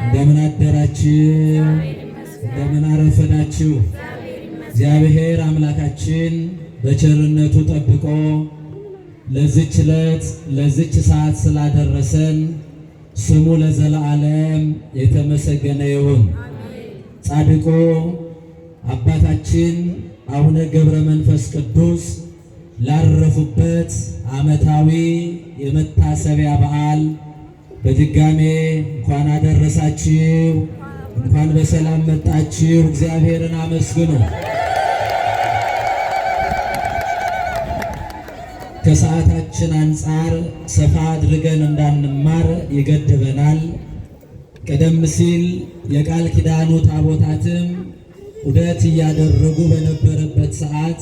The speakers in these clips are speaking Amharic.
እንደምን አደራችሁ? እንደምን አረፈዳችሁ? እግዚአብሔር አምላካችን በቸርነቱ ጠብቆ ለዚች ዕለት ለዚች ሰዓት ስላደረሰን ስሙ ለዘላለም የተመሰገነ ይሁን። ጻድቁ አባታችን አቡነ ገብረ መንፈስ ቅዱስ ላረፉበት ዓመታዊ የመታሰቢያ በዓል በድጋሜ እንኳን አደረሳችሁ፣ እንኳን በሰላም መጣችሁ። እግዚአብሔርን አመስግኑ። ከሰዓታችን አንጻር ሰፋ አድርገን እንዳንማር ይገድበናል። ቀደም ሲል የቃል ኪዳኑ ታቦታትም ዑደት እያደረጉ በነበረበት ሰዓት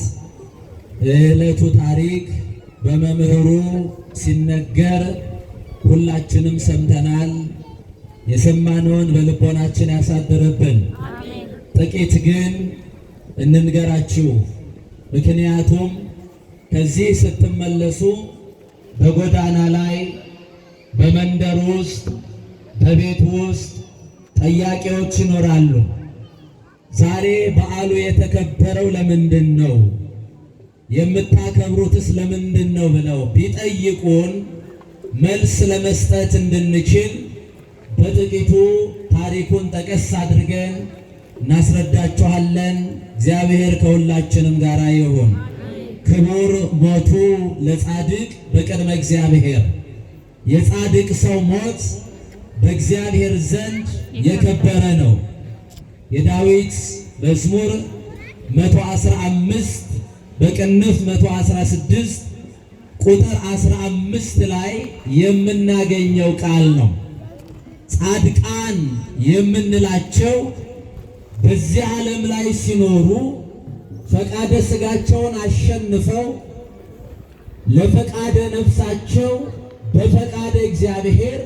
የዕለቱ ታሪክ በመምህሩ ሲነገር ሁላችንም ሰምተናል። የሰማነውን በልቦናችን ያሳድርብን። ጥቂት ግን እንንገራችሁ። ምክንያቱም ከዚህ ስትመለሱ በጎዳና ላይ፣ በመንደር ውስጥ፣ በቤት ውስጥ ጠያቂዎች ይኖራሉ። ዛሬ በዓሉ የተከበረው ለምንድን ነው? የምታከብሩትስ ለምንድን ነው ብለው ቢጠይቁን መልስ ለመስጠት እንድንችል በጥቂቱ ታሪኩን ጠቀስ አድርገን እናስረዳችኋለን። እግዚአብሔር ከሁላችንም ጋር ይሁን። ክቡር ሞቱ ለጻድቅ በቅድመ እግዚአብሔር። የጻድቅ ሰው ሞት በእግዚአብሔር ዘንድ የከበረ ነው። የዳዊት መዝሙር 115 በቅንፍ 116 ቁጥር 15 ላይ የምናገኘው ቃል ነው። ጻድቃን የምንላቸው በዚህ ዓለም ላይ ሲኖሩ ፈቃደ ሥጋቸውን አሸንፈው ለፈቃደ ነፍሳቸው በፈቃደ እግዚአብሔር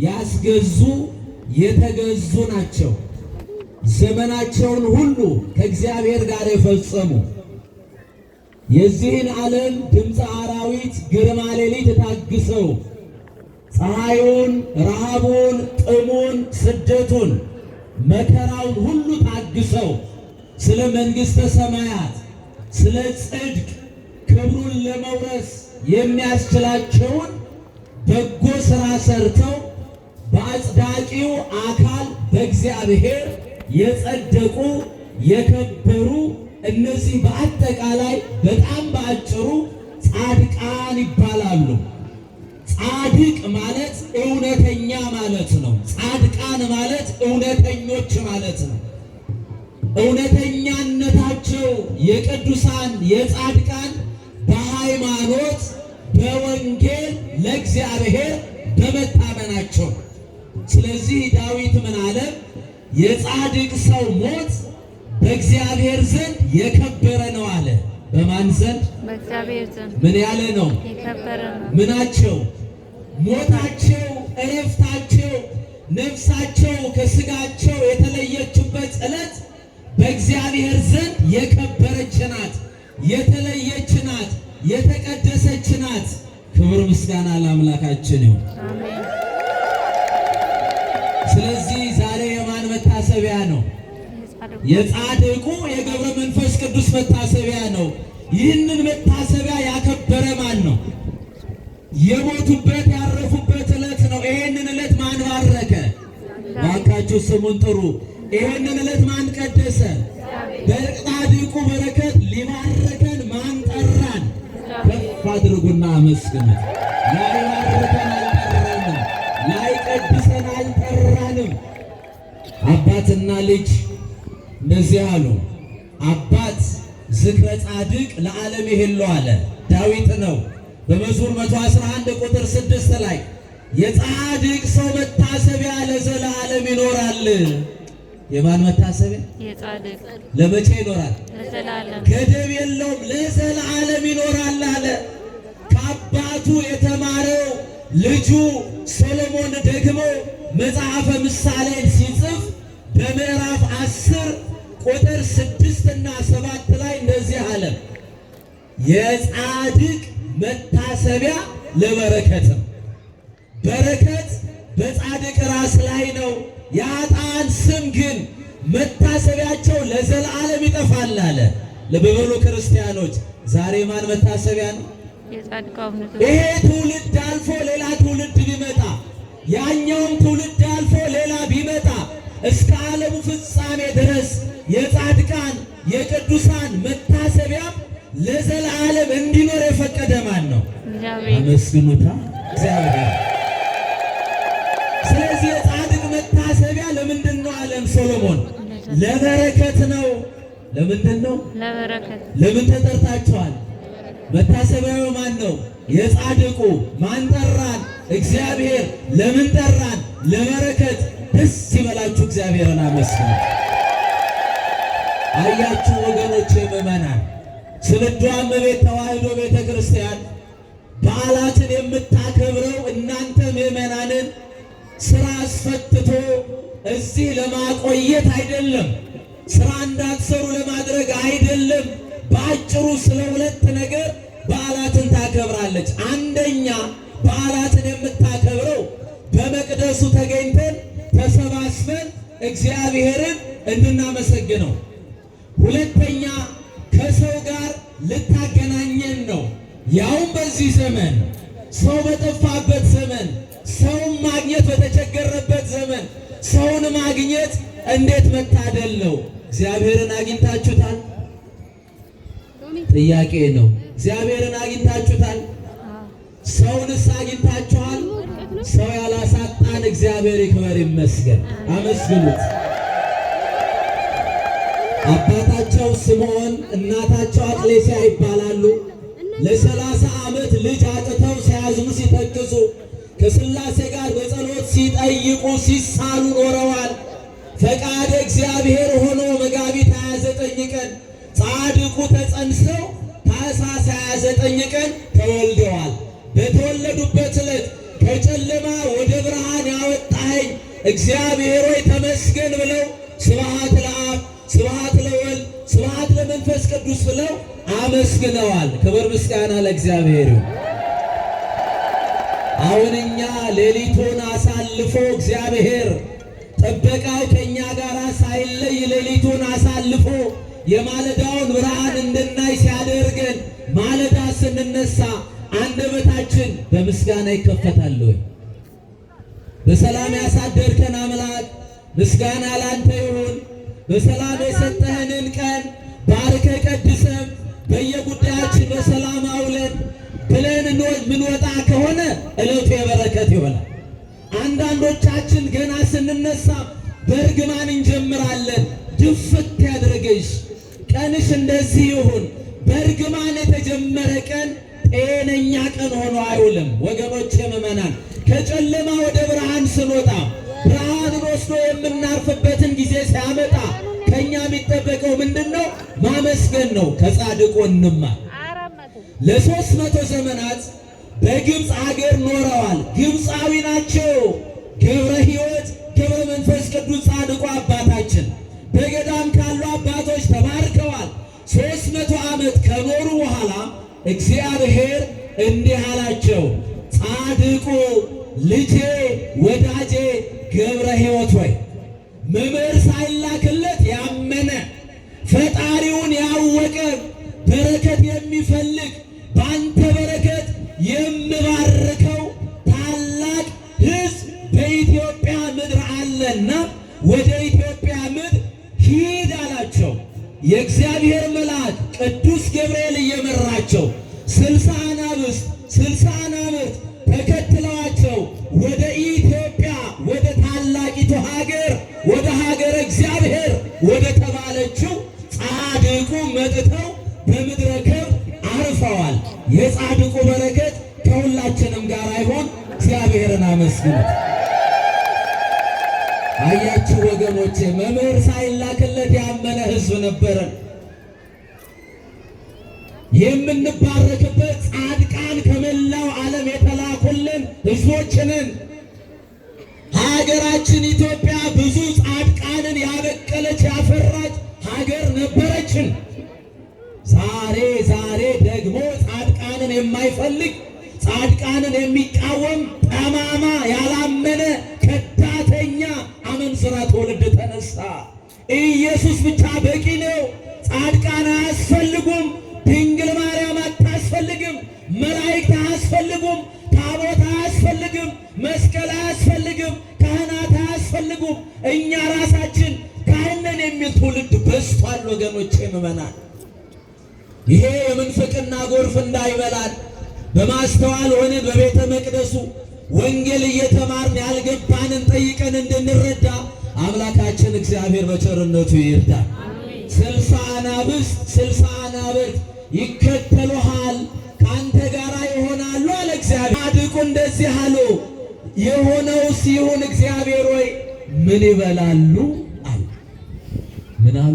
ያስገዙ የተገዙ ናቸው። ዘመናቸውን ሁሉ ከእግዚአብሔር ጋር የፈጸሙ የዚህን ዓለም ድምፀ አራዊት ግርማ ሌሊት ታግሰው ፀሐዩን፣ ረሃቡን፣ ጥሙን፣ ስደቱን፣ መከራውን ሁሉ ታግሰው ስለ መንግሥተ ሰማያት ስለ ጽድቅ ክብሩን ለመውረስ የሚያስችላቸውን በጎ ሥራ ሰርተው በአጽዳቂው አካል በእግዚአብሔር የጸደቁ የከበሩ እነዚህ በአጠቃላይ በጣም በአጭሩ ጻድቃን ይባላሉ። ጻድቅ ማለት እውነተኛ ማለት ነው። ጻድቃን ማለት እውነተኞች ማለት ነው። እውነተኛነታቸው የቅዱሳን የጻድቃን በሃይማኖት በወንጌል ለእግዚአብሔር በመታመናቸው። ስለዚህ ዳዊት ምን አለ? የጻድቅ ሰው ሞት በእግዚአብሔር ዘንድ የከበረ ነው አለ። በማን ዘንድ? በእግዚአብሔር ዘንድ። ምን ያለ ነው? የከበረ ነው። ምናቸው? ሞታቸው፣ እረፍታቸው፣ ነፍሳቸው ከስጋቸው የተለየችበት ዕለት በእግዚአብሔር ዘንድ የከበረች ናት፣ የተለየች ናት፣ የተቀደሰች ናት። ክብር ምስጋና ለአምላካችን ይሁን። ስለዚህ ዛሬ የማን መታሰቢያ ነው? የጻድቁ የገብረ መንፈስ ቅዱስ መታሰቢያ ነው። ይህንን መታሰቢያ ያከበረ ማን ነው? የሞቱበት ያረፉበት ዕለት ነው። ይሄንን ዕለት ማን ባረከ? ባካችሁ ስሙን ጥሩ። ይሄንን ዕለት ማን ቀደሰ? በጻድቁ በረከት ሊባርከን ማን ጠራን? ከፍ አድርጉና አመስግኑት። ላይባርከን አልጠራንም፣ ላይቀድሰን አልጠራንም። አባትና ልጅ እንደዚህ አሉ። አባት ዝክረ ጻድቅ ለዓለም ይሄለው አለ። ዳዊት ነው በመዝሙር 111 ቁጥር 6 ላይ የጻድቅ ሰው መታሰቢያ ለዘላለም ይኖራል። የማን መታሰቢያ? የጻድቅ። ለመቼ ይኖራል? ለዘላለም። ገደብ የለውም፣ ለዘላለም ይኖራል አለ። ከአባቱ የተማረው ልጁ ሰሎሞን ደግሞ መጽሐፈ ምሳሌን ሲጽፍ በምዕራፍ 10 ቁጥር 6 እና 7 ላይ እንደዚህ አለ። የጻድቅ መታሰቢያ ለበረከት፣ በረከት በጻድቅ ራስ ላይ ነው። የኃጥአን ስም ግን መታሰቢያቸው ለዘላለም ይጠፋል አለ። ልብ በሉ ክርስቲያኖች፣ ዛሬ ማን መታሰቢያ ነው? ይሄ ትውልድ አልፎ ሌላ ትውልድ ቢመጣ፣ ያኛውም ትውልድ አልፎ ሌላ ቢመጣ እስከ ዓለሙ ፍጻሜ ድረስ የጻድቃን የቅዱሳን መታሰቢያ ለዘላለም እንዲኖር የፈቀደ ማን ነው? አመስግኑታ እግዚአብሔር። ስለዚህ የጻድቅ መታሰቢያ ለምንድን ነው አለን ሶሎሞን? ለበረከት ነው። ለምንድን ነው? ለበረከት። ለምን ተጠርታችኋል? መታሰቢያው ማን ነው? የጻድቁ። ማን ጠራን? እግዚአብሔር። ለምን ጠራን? ለበረከት። ደስ ይበላችሁ፣ እግዚአብሔርን አመስግኑ። አያችሁ ወገኖቼ ምዕመናን፣ ስንዷ እመቤት ተዋሕዶ ቤተ ክርስቲያን በዓላትን የምታከብረው እናንተ ምዕመናንን ስራ አስፈትቶ እዚህ ለማቆየት አይደለም፣ ስራ እንዳትሰሩ ለማድረግ አይደለም። በአጭሩ ስለ ሁለት ነገር በዓላትን ታከብራለች። አንደኛ በዓላትን የምታከብረው በመቅደሱ ተገኝተን ተሰባስበን እግዚአብሔርን እንድናመሰግነው፣ ሁለተኛ ከሰው ጋር ልታገናኘን ነው። ያውም በዚህ ዘመን ሰው በጠፋበት ዘመን፣ ሰውን ማግኘት በተቸገረበት ዘመን ሰውን ማግኘት እንዴት መታደል ነው! እግዚአብሔርን አግኝታችሁታል? ጥያቄ ነው። እግዚአብሔርን አግኝታችሁታል? ሰውንስ አግኝታችኋል? ሰው ያላሳጣን እግዚአብሔር ይክበር ይመስገን። አመስግኑት። አባታቸው ስምዖን እናታቸው አቅሌስያ ይባላሉ። ለ30 ዓመት ልጅ አጥተው ሲያዝኑ ሲተክዙ ከሥላሴ ጋር በጸሎት ሲጠይቁ ሲሳሉ ኖረዋል። ፈቃደ እግዚአብሔር ሆኖ መጋቢት 29 ቀን ጻድቁ ተጸንሰው ታኅሳስ 29 ቀን ተወልደዋል። በተወለዱበት ዕለት ከጨለማ ወደ ብርሃን ያወጣኸኝ እግዚአብሔር ሆይ ተመስገን ብለው ስብሐት ለአብ ስብሐት ለወልድ ስብሐት ለመንፈስ ቅዱስ ብለው አመስግነዋል። ክብር ምስጋና ለእግዚአብሔር ይሁን። አሁን እኛ ሌሊቱን አሳልፎ እግዚአብሔር ጥበቃው ከእኛ ጋር ሳይለይ ሌሊቱን አሳልፎ የማለዳውን ብርሃን እንድናይ ሲያደርገን ማለዳ ስንነሳ አንደበታችን በምስጋና ይከፈታል ወይ? በሰላም ያሳደርከን አምላክ ምስጋና ላንተ ይሁን። በሰላም የሰጠህንን ቀን ባርከ ቀድሰን በየጉዳያችን በሰላም አውለን ብለን ምንወጣ ከሆነ ዕለቱ የበረከት ይሆናል። አንዳንዶቻችን ገና ስንነሳ በእርግማን እንጀምራለን። ድፍት ያድርግሽ፣ ቀንሽ እንደዚህ ይሁን። በእርግማን የተጀመረ ቀን ጤነኛ ቀን ሆኖ አይውልም። ወገኖቼ ምዕመናን፣ ከጨለማ ወደ ብርሃን ስንወጣ ብርሃንን ወስዶ የምናርፍበትን ጊዜ ሲያመጣ ከኛ የሚጠበቀው ምንድን ነው? ማመስገን ነው። ከጻድቁ እንማር። ለ300 ዘመናት በግብፅ ሀገር ኖረዋል። ግብፃዊ ናቸው። ገብረ ሕይወት ገብረ መንፈስ ቅዱስ ጻድቁ አባታችን በገዳም ካሉ አባቶች ተባርከዋል። 300 ዓመት ከኖሩ በኋላ እግዚአብሔር እንዲህ አላቸው፣ ጻድቁ ልጄ ወዳጄ ገብረ ሕይወት ሆይ መምህር ሳይላክለት ያመነ ፈጣሪውን ያወቀ በረከት የሚፈልግ በአንተ በረከት የምባርከው ታላቅ ሕዝብ በኢትዮጵያ ምድር አለና ወደ ኢትዮጵያ ምድር ሂድ አላቸው። የእግዚአብሔር መልአክ ቅዱስ ገብርኤል እየመራቸው 60 አናብስት ተከትለዋቸው ወደ ኢትዮጵያ ወደ ታላቂቱ ሀገር ወደ ሀገረ እግዚአብሔር ወደ ተባለችው ጻድቁ መጥተው በምድረ ከብድ አርፈዋል። የጻድቁ በረከት ከሁላችንም ጋር አይሆን። እግዚአብሔርን አመስግኑት። አያችሁ ወገኖቼ፣ መምህር ሳይላክለት ያመነ ሕዝብ ነበረን። የምንባረክበት ጻድቃን ከመላው ዓለም የተላኩልን ሕዝቦችንን ሀገራችን ኢትዮጵያ ብዙ ጻድቃንን ያበቀለች ያፈራች ሀገር ነበረችን። ዛሬ ደግሞ ጻድቃንን የማይፈልግ ጻድቃንን የሚቃወም ጠማማ ያላመነ አመንዝራ ትውልድ ተነሳ። ኢየሱስ ብቻ በቂ ነው። ጻድቃን አያስፈልጉም። ድንግል ማርያም አታስፈልግም። መላእክት አያስፈልጉም። ታቦት አያስፈልግም። መስቀል አያስፈልግም። ካህናት አያስፈልጉም። እኛ ራሳችን ካህን ነን የሚል ትውልድ በዝቷል ወገኖቼ ምእመናን። ይሄ የምንፍቅና ጎርፍ እንዳይበላን በማስተዋል ሆነን በቤተ መቅደሱ ወንጌል እየተማርን ያልገባንን ጠይቀን እንድንረዳ አምላካችን እግዚአብሔር በቸርነቱ ይርዳል። 60 አናብስት 60 አናብርት ይከተሉሃል ከአንተ ጋር ይሆናሉ አለ እግዚአብሔር። ጻድቁ እንደዚህ አሉ፣ የሆነው ሲሆን እግዚአብሔር ሆይ ምን ይበላሉ አሉ። ምን አሉ?